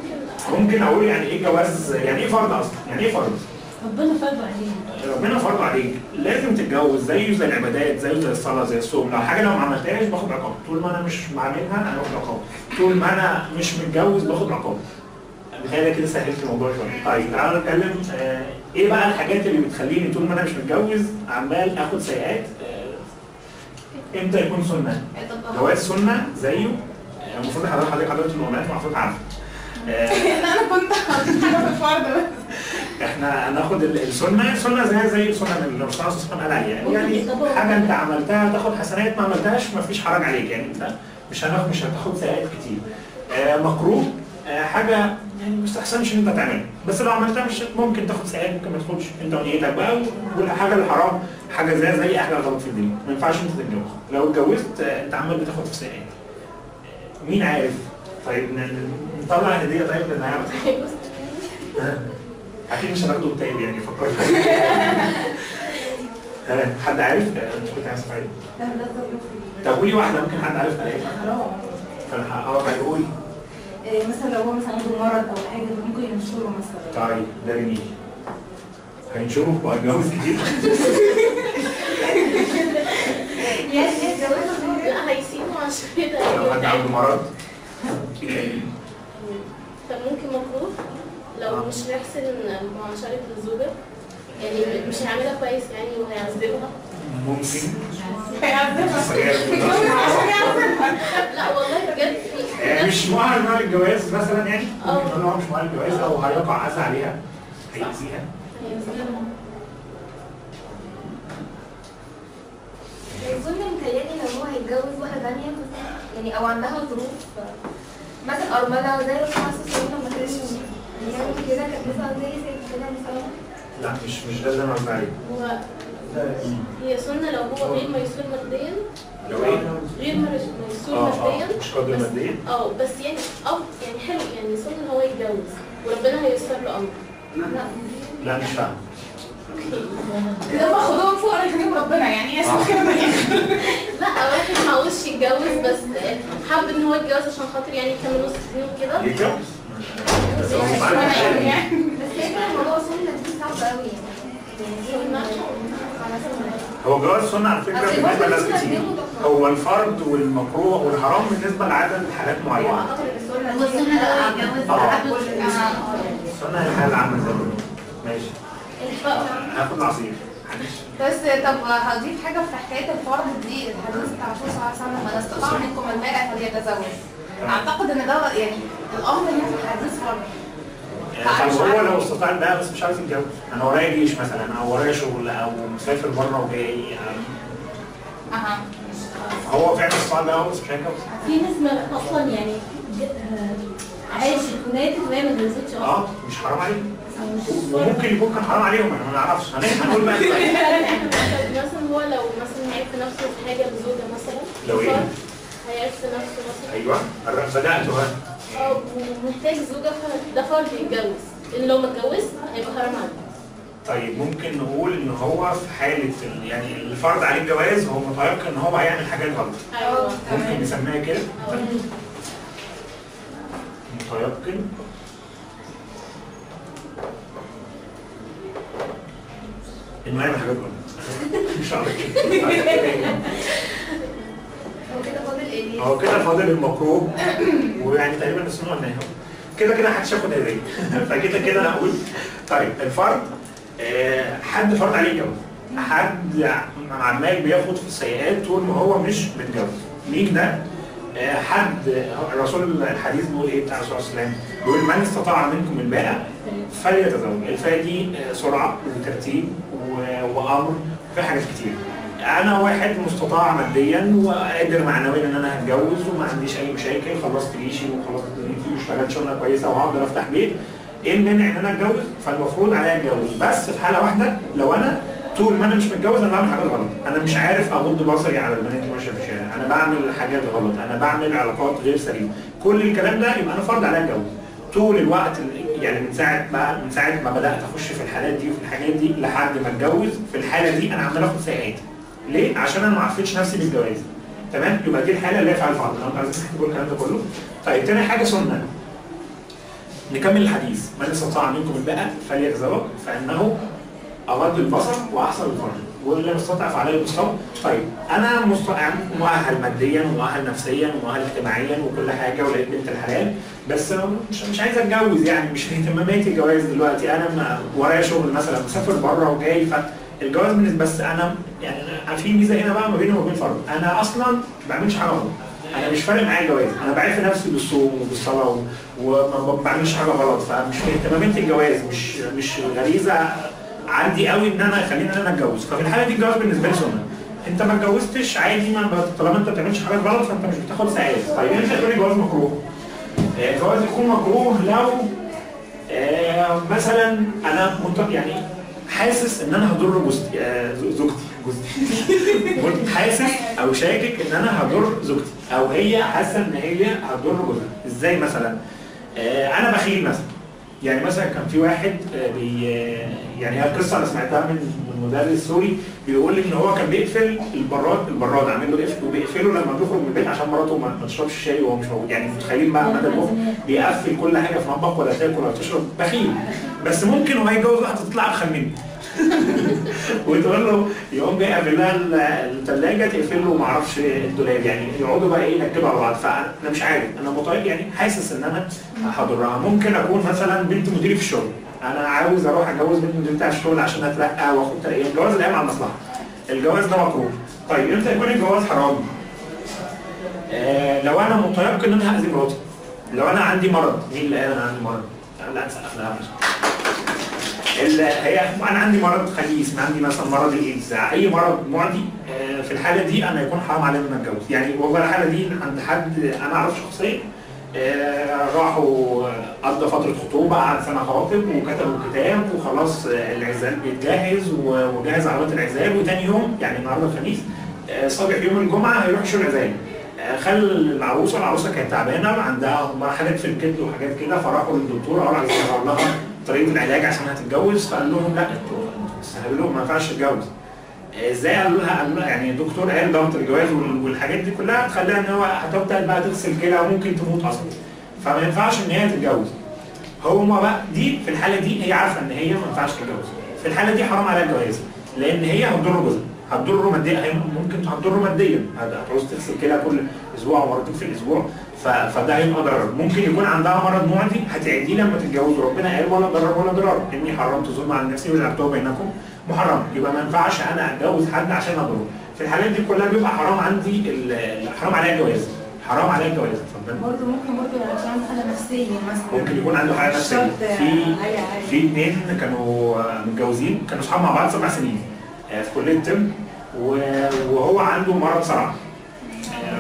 ممكن اقول يعني ايه جواز، يعني ايه فرض اصلا؟ يعني ايه فرض؟ ربنا فرض عليك. ربنا فرض عليك، لازم تتجوز زيه زي العبادات، زيه زي الصلاه زي الصوم. لو حاجه لو ما عملتهاش باخد عقاب، طول ما انا مش بعملها انا باخد عقاب، طول ما انا مش متجوز باخد عقاب. بتهيألي كده سهلت الموضوع شويه. طيب تعالوا نتكلم ايه بقى الحاجات اللي بتخليني طول ما انا مش متجوز عمال اخد سيئات. امتى يكون سنه؟ جواز سنه زيه المفروض حضرتك الامهات المفروض عارفه. انا كنت حاطط حاجه في الفرد بس. احنا هناخد السنه زي السنه اللي الرسول صلى الله عليه وسلم قال عليها، يعني حاجه انت عملتها تاخد حسنات، ما عملتهاش ما فيش حرج عليك، يعني انت مش هتاخد سيئات كتير. مكروه حاجه يعني ما يستحسنش ان انت تعملها، بس لو عملتها مش ممكن تاخد سيئات، ممكن ما تاخدش انت ونيتك بقى. والحاجه الحرام حاجه زي حاجه غلط في الدنيا، ما ينفعش انت تتجوز. لو اتجوزت انت عمال بتاخد في سيئات. مين عارف؟ طيب نطلع هديه طيب للي هيعرف. اكيد مش هناخده بالتاني يعني فكرت. حد عارف؟ انت كنت عايز تفعل ايه؟ طب قولي واحده ممكن حد عارف ايه؟ طيب قولي. مثلا لو هو مثلا عنده مرض او حاجه ممكن ينشره مثلا. طيب ده جميل. هينشره وهيتجوز كتير؟ لا هيسيبه عشان كده. لو حد عنده مرض طب ممكن مكروه لو مش هيحسن معاشرة الزوجة، يعني مش هيعملها كويس يعني وهيعذبها. ممكن لا والله بجد مش مؤهل للجواز مثلا، يعني ممكن نقول هو مش مؤهل للجواز او هيقع اذى عليها هيأذيها. الظلم متهيألي لو هو هيتجوز واحدة تانية يعني أو عندها ظروف مثلا أرملة زي الرسول عليه الصلاة والسلام لما كان بيعمل كده، كانت مثلا زي سيد كده مثلا. لا مش ده اللي انا قصدي عليه. هو هي سنة لو هو غير ميسور ماديا. لو ايه؟ غير ميسور ماديا مش قادر ماديا؟ بس يعني يعني حلو يعني سنة ان هو يتجوز وربنا هييسر له امره. لا مش فاهم. كده باخدهم فوق رجلين ربنا يعني ايه اسمه كده. لا واحد ما عاوزش يتجوز بس حب ان هو يتجوز عشان خاطر يعني يكمل نص سنين وكده. يتجوز؟ بس هي كان الموضوع سنة دي صعب قوي يعني. هو جواز سنة على فكرة بالنسبة لناس كتير. هو الفرض والمكروه والحرام بالنسبة لعدد حالات معينة. والسنة ده يتجوز السنة هي الحالة العامة زي ما بنقول. ماشي. هاخد العصير. بس طب هضيف حاجه في حكايه الفرض دي، الحديث بتاع الرسول صلى الله عليه وسلم: من استطاع منكم الباءة فليتزوج. اعتقد ان ده يعني الامر هنا في حديث فرض. طب هو لو استطاع الباءة بس مش عايز يتجوز، انا ورايا جيش مثلا او ورايا شغل او مسافر بره وجاي هو فعلا استطاع الباءة بس مش هيتجوز. في ناس اصلا يعني عايشة وماتت وهي ما اتجوزتش اصلا. مش حرام عليهم. وممكن يكون كان حرام عليهم، احنا ما نعرفش. هنقول بقى مثلا هو لو مثلا هيعرف نفسه في حاجه بزوجه مثلا. لو ايه؟ هيعرف نفسه مثلا. ايوه بدأت ومحتاج زوجه ده فرض يتجوز، ان لو ما اتجوز هيبقى حرام عليه. طيب ممكن نقول ان هو في حاله يعني الفرض عليه الجواز هو متيقن ان هو هيعمل حاجات غلط. ايوه ممكن نسميها كده. متيقن انه يعمل حاجات غلط. مش عارف هو كده فاضل المكروه ويعني تقريبا السنه قلناها. كده محدش ياخد هديه. فكده انا اقول طيب الفرض حد فرض عليه الجواز، حد عمال بياخد في السيئات طول ما هو مش متجوز. مين ده؟ حد الرسول الحديث بيقول ايه بتاع الرسول صلى الله عليه وسلم؟ بيقول: من استطاع منكم الباءة فليتزوج. الفاء دي سرعه وترتيب وامر وفي حاجات كتير. انا واحد مستطاع ماديا وقادر معنويا ان انا هتجوز وما عنديش اي مشاكل، خلصت جيشي وخلصت دنيتي واشتغلت شغله كويسه وهقدر افتح بيت. ايه المانع ان انا اتجوز؟ فالمفروض عليا اتجوز، بس في حاله واحده: لو انا طول ما انا مش متجوز انا بعمل حاجات غلط، انا مش عارف اغض بصري على البنات اللي ماشيه في الشارع، انا بعمل حاجات غلط، انا بعمل علاقات غير سليمه، كل الكلام ده يبقى انا فرض عليا اتجوز. طول الوقت يعني من ساعه ما بدات اخش في الحالات دي وفي الحاجات دي لحد ما اتجوز، في الحاله دي انا عمال اخد سيئات. ليه؟ عشان انا ما عرفتش نفسي بالجواز. تمام؟ يبقى دي الحاله اللي هي فعل فرض. انا عايز تقول الكلام ده كله. طيب تاني حاجه سنه. نكمل الحديث: من استطاع منكم الباءة فليتزوج فانه اغض البصر واحسن الفرج واللي مستطاع فعليه بالصبر. طيب انا مؤهل ماديا ومؤهل نفسيا ومؤهل اجتماعيا وكل حاجه ولقيت بنت الحلال، بس مش عايز اتجوز، يعني مش في اهتماماتي الجواز دلوقتي، انا ورايا شغل مثلا مسافر بره وجاي، فالجواز بالنسبه بس انا يعني في ميزه هنا بقى ما بيني وبين فرد، انا اصلا ما بعملش حاجه غلط، انا مش فارق معايا الجواز، انا بعرف نفسي بالصوم وبالصلاه وما بعملش حاجه غلط، فمش في اهتماماتي الجواز، مش غريزه عندي قوي ان انا خليني انا اتجوز. ففي الحاله دي الجواز بالنسبه لي سنه. انت ما اتجوزتش عادي، طالما انت ما بتعملش حاجات غلط فانت مش بتاخد ساعات. طيب انت تقول لي جواز مكروه. الجواز يكون مكروه لو مثلا انا يعني حاسس ان انا هضر زوجتي حاسس او شاكك ان انا هضر زوجتي، او هي حاسه ان هي هتضر جوزها. ازاي مثلا؟ انا بخيل مثلا، يعني مثلا كان في واحد يعني هي قصه انا سمعتها من مدرس سوري بيقول لي ان هو كان بيقفل البراد عامل له قفل وبيقفله لما بيخرج من البيت عشان مراته ما تشربش شاي وهو مش موجود. يعني متخيلين بقى مدى البخل، بيقفل كل حاجه في المطبخ ولا تاكل ولا تشرب، بخيل. بس ممكن هو يتجوز واحده تطلع ارخم منه وتقول له يقوم جاي قافل لها الثلاجه، تقفل له ما اعرفش الدولاب، يعني يقعدوا بقى ايه ينكدوا على بعض. فانا مش عارف، انا مطالب يعني حاسس ان انا هضرها. ممكن اكون مثلا بنت مديري في الشغل، انا عاوز اروح اتجوز بنت مديري بتاع الشغل عشان اترقى واخد ترقيه. الجواز القايم على المصلحه، الجواز ده مكروه. طيب امتى يكون الجواز حرام؟ لو انا متيقن ان انا هاذي مراتي، لو انا عندي مرض. مين اللي قال انا عندي مرض؟ لا نسقف لها. هي انا عندي مرض خبيث، عندي مثلا مرض الايدز، اي مرض معدي، في الحاله دي انا يكون حرام علينا ان اتجوز. يعني والله الحاله دي عند حد انا اعرف شخصيا، راحوا قضى فتره خطوبه، قعد سنه خاطب وكتبوا الكتاب وخلاص العزال بيتجهز وجهز عربيه العزال، وتاني يوم يعني النهارده الخميس صبح يوم الجمعه هيروح يشوف العزال. خل العروسه كانت تعبانه وعندها حاجات في الكتل وحاجات كده، فراحوا للدكتور قالوا عايزين يغير لها طريقه العلاج عشان هتتجوز. فقال لهم لا انتوا استهبلوا ما ينفعش تتجوز. ازاي؟ قالوا لها يعني الدكتور قال ضغط الجواز والحاجات دي كلها تخليها ان هو هتبدا بقى تغسل كلى وممكن تموت اصلا، فما ينفعش ان هي تتجوز. هما بقى دي في الحاله دي هي عارفه ان هي ما ينفعش تتجوز، في الحاله دي حرام عليها الجواز، لان هي هتضر جوزها، هتضره ماديا، ممكن هتضره ماديا، هتعوز تغسل كلى كل اسبوع او مرتين في الاسبوع، فده هيبقى ضرر. ممكن يكون عندها مرض معدي هتعديه لما تتجوزوا، ربنا قال ولا ضرر ولا ضرار، اني حرمت الظلم على نفسي وجعلته بينكم محرم، يبقى ما ينفعش انا اتجوز حد عشان اضره. في الحالات دي كلها بيبقى حرام عندي، حرام عليا الجواز، حرام عليا الجواز. اتفضل. ممكن عشان حاجه نفسيه مثلا، ممكن يكون عنده حاجه نفسيه. في اثنين كانوا متجوزين، كانوا اصحاب مع بعض 7 سنين في كليه الطب، وهو عنده مرض صرع،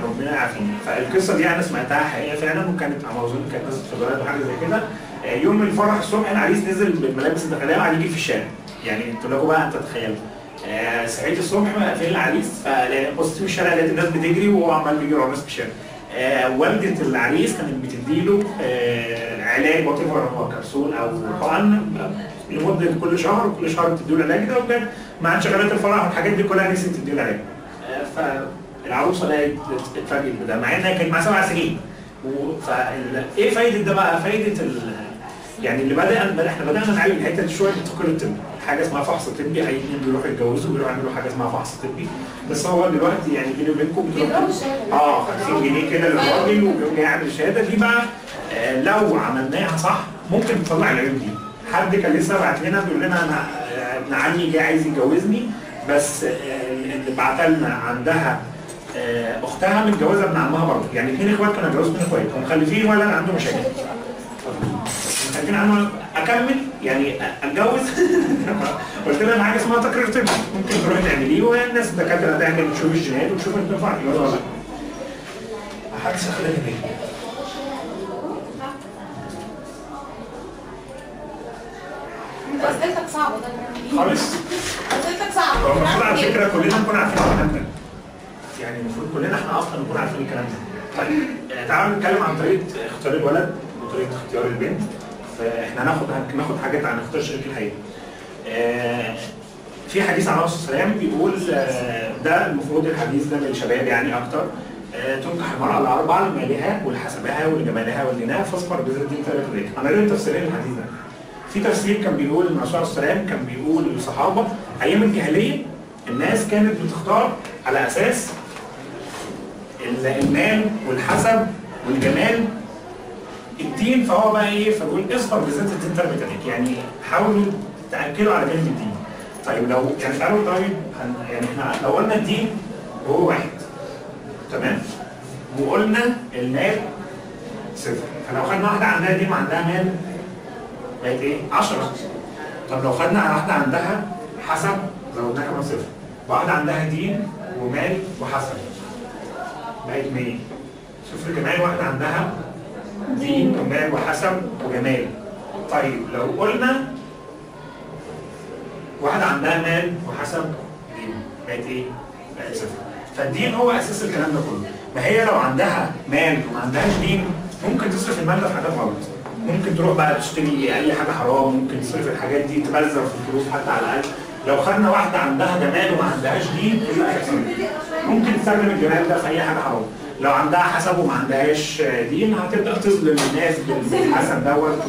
ربنا يعافينا. فالقصه دي انا سمعتها حقيقه فعلا، وكانت على ما اظن كانت نزلت في البلد وحاجه زي كده. يوم الفرح الصبح العريس نزل بالملابس الداخليه وقعد يجري في الشارع، يعني انتوا لكم بقى انت تتخيلوا. صحيت الصبح فين العريس، فبصيت في الشارع لقيت الناس بتجري وهو عمال بيجري ورا الناس في الشارع. والده العريس كانت بتديله علاج وات ايفر، هو كبسول او حقن لمده كل شهر بتديله العلاج ده، وكان مع شغلات الفرح والحاجات دي كلها نسيت تديله العلاج. فالعروسه لقيت اتفاجئت بده مع انها كانت مع 7 سنين. ايه فايده ده بقى؟ فايده يعني اللي احنا بدانا نعالج الحته دي شويه بالتفكير الطبي، حاجه اسمها فحص طبي، اي اثنين بيروحوا يتجوزوا بيروحوا يعملوا حاجه اسمها فحص طبي. بس هو دلوقتي يعني بيني وبينكم بتروحوا 50 جنيه كده للراجل وبيقوم جاي يعمل الشهاده دي بقى. لو عملناها صح ممكن تطلع العيوب دي. حد كان لسه بعت لنا بيقول لنا انا ابن عمي جاي عايز يتجوزني، بس اللي بعت لنا عندها اختها متجوزه ابن عمها برضه، يعني 2 اخوات كانوا اتجوزوا 2 اخوات ومخلفين ولا عنده مشاكل. مخلفين عنه اكمل يعني اتجوز قلت لها حاجه اسمها تقرير طبي ممكن تروحي تعمليه، والناس الدكاتره تعمل تشوف الجينات وتشوف انت تنفع الجواز ولا لا. حادثه خلاني بيه. اسئلتك صعبه خالص. اسئلتك صعبه. هو المفروض على فكره كلنا نكون عارفين الكلام ده. يعني المفروض كلنا احنا اصلا نكون عارفين الكلام ده. طيب تعالوا نتكلم عن طريقه اختيار الولد وطريقه اختيار البنت. فاحنا هناخد حاجات عن اختيار شريك الحياه. في حديث عن الرسول صلى الله عليه وسلم بيقول ده المفروض الحديث ده للشباب يعني اكتر. تنكح المرأة على 4 لمالها ولحسبها ولجمالها ولدينها فاصبر بذات الدين تربت يديك. انا قريت تفسيرين الحديث ده. في تفسير كان بيقول ان الرسول صلى الله عليه وسلم كان بيقول للصحابه ايام الجاهليه الناس كانت بتختار على اساس المال والحسب والجمال الدين، فهو بقى ايه؟ فبيقول اصبر بذات الدين تربت يديك، يعني حاولوا تاكلوا على جانب الدين. طيب لو يعني قالوا طيب يعني احنا لو قلنا الدين وهو واحد تمام، وقلنا المال 0، فلو خدنا واحده عندها دين وعندها مال بقت ايه؟ 10. طب لو خدنا واحده عندها حسب زودناها كمان 0، واحده عندها دين ومال وحسب بقت 100. 0 كمان واحده عندها دين ومال وحسب وجمال. طيب لو قلنا واحده عندها مال وحسب دين بقت ايه؟ بقت 0. فالدين هو اساس الكلام ده كله. ما هي لو عندها مال وما عندهاش دين ممكن تصرف المال ده في حاجات غلط، ممكن تروح بقى تشتري اي حاجه حرام، ممكن تصرف الحاجات دي تبذر في الفلوس حتى على الاقل. لو خدنا واحده عندها جمال وما عندهاش دين ايه اللي هيحصل؟ ممكن تستخدم الجمال ده في اي حاجه حرام. لو عندها حسب وما عندهاش دين هتبدا تظلم الناس بالحسب دوت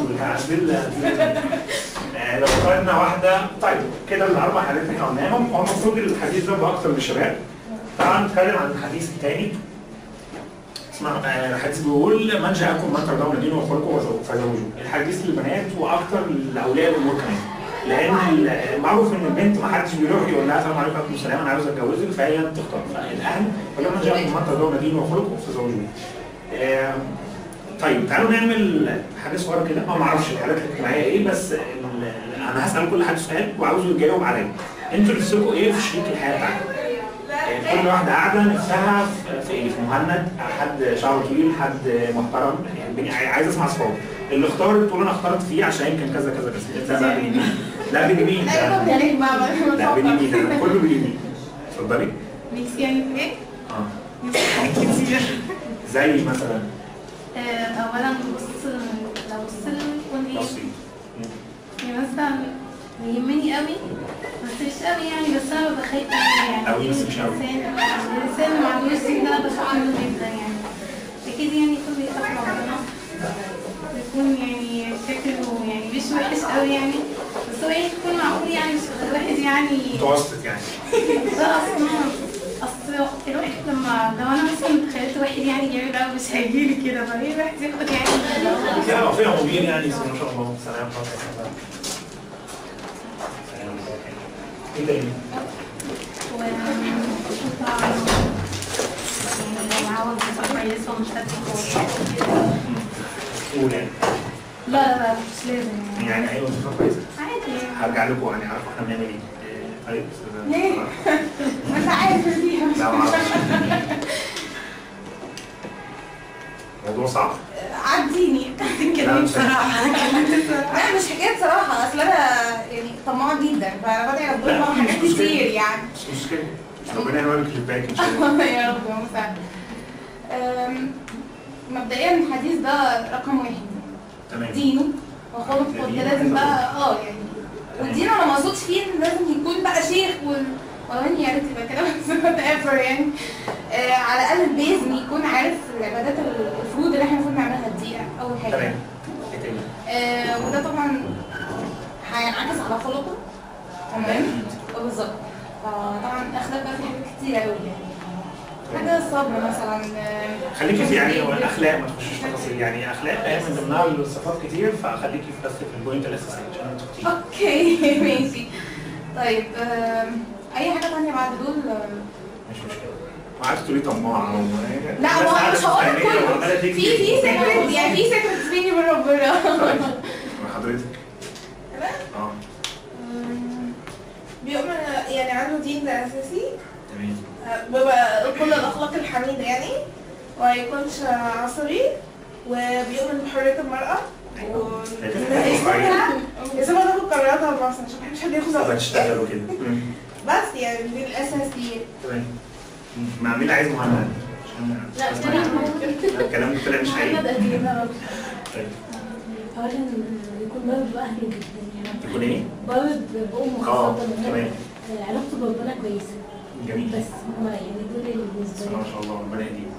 لو خدنا واحده. طيب كده الاربع حاجات اللي احنا قلناهم. هو المفروض الحديث ده اكتر للشباب. تعالوا نتكلم عن الحديث الثاني. اسمع، الحديث بيقول من جاءكم من ترضون دينه وخلقه فزوجوه. الحديث للبنات واكتر لاولياء الامور كمان. لان معروف ان البنت ما حدش بيروح يقول لها السلام عليكم وعليكم السلام انا عاوز اتجوزك، فهي بتختار. فالاهل يقول من جاءكم من ترضون دينه وخلقه فزوجوه. طيب تعالوا نعمل حاجه صغيره كده. ما اعرفش الحالات الاجتماعيه ايه، بس انا هسال كل حد سؤال وعاوزه يجاوب عليه. انتوا نفسكم ايه في شريك الحياه بتاعكم؟ كل واحده قاعده نفسها في ايه؟ في مهند، حد شعره طويل، حد محترم، يعني عايز اسمع صفاته. اللي اختار تقول انا اخترت فيه عشان يمكن كذا كذا كذا. لا بقى باليمين. لا باليمين. لا باليمين، انا كله باليمين. اتفضلي. نفسي يعني في ايه؟ نفسي كتير. زي مثلا اولا بص يعني مثلا يهمني قوي بس مش قوي يعني، بس انا ببقى خايفه يعني قوي بس مش قوي. الانسان اللي ما عندوش دين ده بخاف منه جدا يعني. اكيد يعني يكون بيخاف ربنا، يكون يعني شكله يعني مش وحش قوي يعني، بس هو يعني يكون معقول يعني، مش واحد يعني متوسط يعني. ده اصل الواحد لما لو انا مثلا تخيلت واحد يعني جامد قوي مش هيجيلي كده، فايه الواحد ياخد يعني لا فيها مبين يعني ما شاء الله. سلام عليكم. ايه تاني؟ يعني لو عاوز يبقى كويس ومش قول يعني. لا مش لازم يعني ايوه صفه كويسه. عادي يعني. هرجع لكم يعني اعرف احنا بنعمل ايه. طيب ليه؟ ما انت عارف فيها. لا ما اعرفش. موضوع صعب. عديني كده بصراحه. لا مش حكايه صراحه، اصل انا يعني طماعه جدا، فانا بدعي ربنا حاجات كتير يعني. مش مشكله. ربنا يهونك الباقي ان شاء الله. يا رب مساعد. مبدئيا الحديث ده رقم 1. تمام. دينه وخلقه ده لازم بقى يعني. والدين انا ما اقصدش فيه ان لازم يكون بقى شيخ ولو اني يا ريت يبقى كده بس ايفر يعني. على الاقل البيز ان يكون عارف العبادات الفروض اللي احنا المفروض نعملها دي اول حاجه. تمام. وده طبعا هينعكس على خلقه. تمام. بالظبط. فطبعا الاخلاق بقى في حاجات كتير قوي يعني. حاجه الصبر مثلا. خليكي في يعني هو الاخلاق ما تخشيش في تفاصيل، يعني اخلاق من ضمنها الصفات كتير، فخليكي في بس في البوينت الاساسيه عشان انت كتير. اوكي ماشي. طيب اي حاجه ثانيه بعد دول؟ مش مشكله. وقعدت تقولي طماعه لا ما مش هقول كله. في سيكريت يعني، في سيكريت بيني وبين ربنا. حضرتك بيؤمن يعني عنده دين ده اساسي. تمام. بيبقى كل الاخلاق الحميده يعني، وما يكونش عصبي، وبيؤمن بحريه المراه. يسيبها تاخد قراراتها بنفسها عشان محدش حد ياخد طب هتشتغلوا كده. بس يعني دي الاساسيات. تمام. مع مين عايز مهند؟ لا الكلام ده طلع مش حقيقي. اولا يكون بارد باهله جدا يعني. يكون ايه؟ بارد بامه خاصه. تمام. علاقته بربنا كويسه. جميل. بس هما يعني دول اللي بالنسبه لي. ما شاء الله ربنا يهديهم.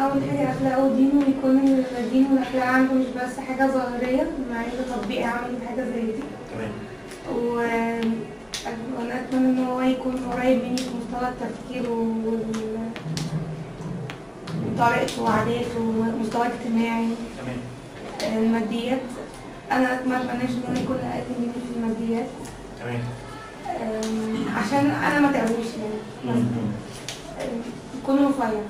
أول حاجة أخلاقه ودينه، يكون الدين والأخلاق عنده مش بس حاجة ظاهرية، مع إنه تطبيق عملي في حاجة زي دي. تمام. وأنا أتمنى إن هو يكون قريب مني في مستوى التفكير وطريقته وعاداته ومستوى اجتماعي. تمام. الماديات أنا ما أتمناش إن هو يكون أقل مني في الماديات. تمام. عشان أنا ما تعبوش يعني. يكون رفيع.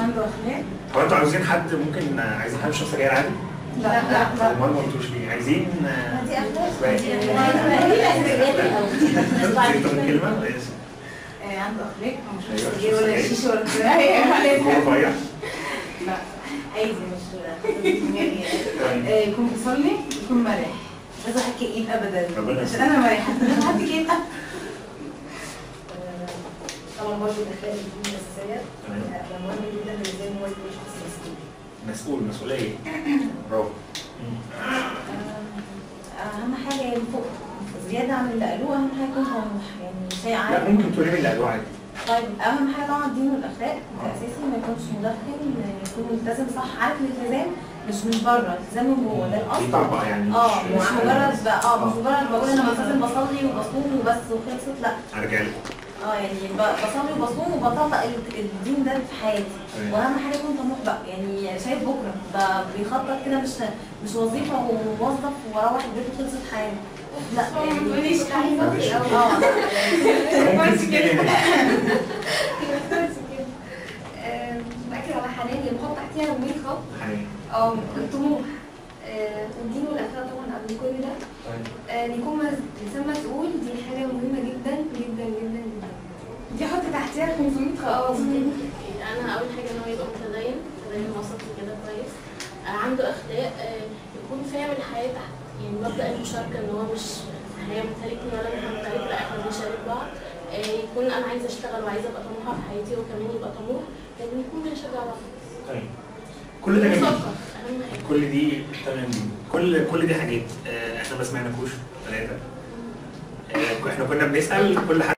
عنده اخلاق. هو انتوا عاوزين حد ممكن عايزين حد شخص غير عادي؟ لا ما قلتوش ليه عايزين دي اخلاق. كلمه عنده اخلاق مش أيوة. ولا شيشه ولا كده. يكون رفيع. لا عادي مش يعني يكون بيصلي، يكون مرح، مش عايزه احكي ابدا عشان انا مرحه. حد كئيب طبعا برضه الاخلاق دي اساسيه. تمام. مهم جدا بالنسبه لي هو يكون شخص مسؤول. مسؤوليه. برافو. اهم حاجه يعني فوق زياده عن اللي قالوه، اهم حاجه يكون طموح، يعني شيء عادي. لا ممكن تقولي من اللي قالوه عادي. طيب اهم حاجه طبعا الدين والاخلاق ده اساسي، ما يكونش مدخن، يكون ملتزم صح. عارف الالتزام مش بره، الالتزام من جوه، ده الاصل. بيطبق يعني مش مجرد مش مجرد بقول انا ملتزم بصلي وبصوم وبس وخلصت، لا. هرجع لكم. يعني بصلي وبصوم وبطبق الدين ده في حياتي. واهم حاجه يكون طموح بقى، يعني شايف بكره ده بيخطط كده، مش وظيفه وموظف واروح البيت وخلصت حياتي. لا ما تقوليش حاجه. باكد على حنان اللي بحط تحتيها 100 خط. حنان. الطموح الدين والاخلاق طبعا قبل كل ده. يكون انسان مسؤول، دي حاجه مهمه جدا جدا جدا جدا. دي حط تحتيها 500 خط. انا اول حاجه ان هو يبقى متدين وسطي كده كويس، عنده اخلاق، يكون فاهم الحياه تحت يعني مبدا المشاركه، ان هو مش هي بتمتلكني ولا انا همتلك، لا احنا بنشارك بعض. يكون انا عايزه اشتغل وعايزه ابقى طموحه في حياتي وكمان يبقى طموح، لان نكون بنشجع بعض. طيب كل ده جميل. اهم حاجه كل دي تمام. كل دي حاجات احنا ما سمعناكوش ثلاثه. احنا كنا بنسال كل حد